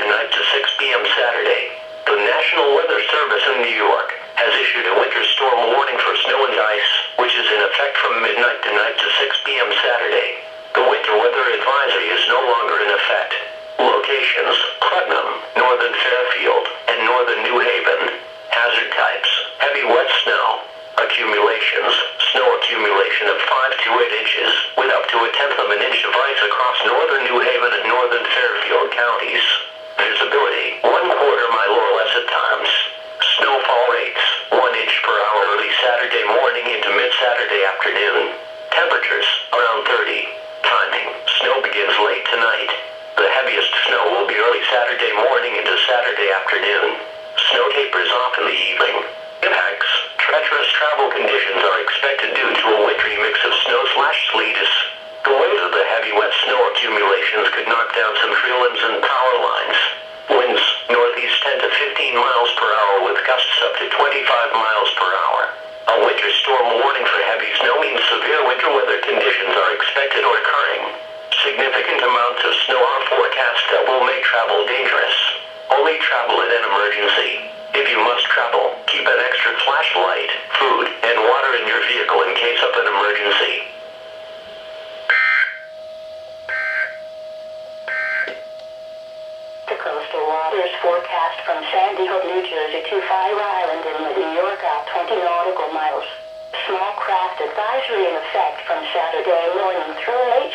tonight to 6 p.m. Saturday. The National Weather Service in New York has issued a winter storm warning for snow and ice, which is in effect from midnight tonight to 6 p.m. Saturday. The winter weather advisory is no longer in effect. Locations: Putnam, Northern Fairfield, and Northern New Haven. Hazard types: heavy wet snow. Accumulations: snow accumulation of 5 to 8 inches, with up to 1/10 of an inch of ice across Northern New Haven and Northern Fairfield counties. Visibility: 1/4 mile or less at times. Snowfall rates: 1 inch per hour early Saturday morning into mid-Saturday afternoon. Temperatures: around 30. Timing: snow begins late tonight. The heaviest snow will be early Saturday morning into Saturday afternoon. Snow tapers off in the evening. Impacts: treacherous travel conditions are expected due to a wintry mix of snow/sleet. The weight of the heavy wet snow accumulations could knock down some tree limbs and power lines. Winds: northeast 10 to 15 miles per hour with gusts up to 25 miles per hour. A winter storm warning for heavy snow means severe winter weather conditions are expected or occurring. Significant amounts of snow are forecast that will make travel dangerous. Only travel in an emergency. If you must travel, keep an extra flashlight, food, and water in your vehicle in case of an emergency. The coastal waters forecast from Sandy Hook, New Jersey to Fire Island in New York are 20 nautical miles. Small craft advisory in effect from Saturday morning through late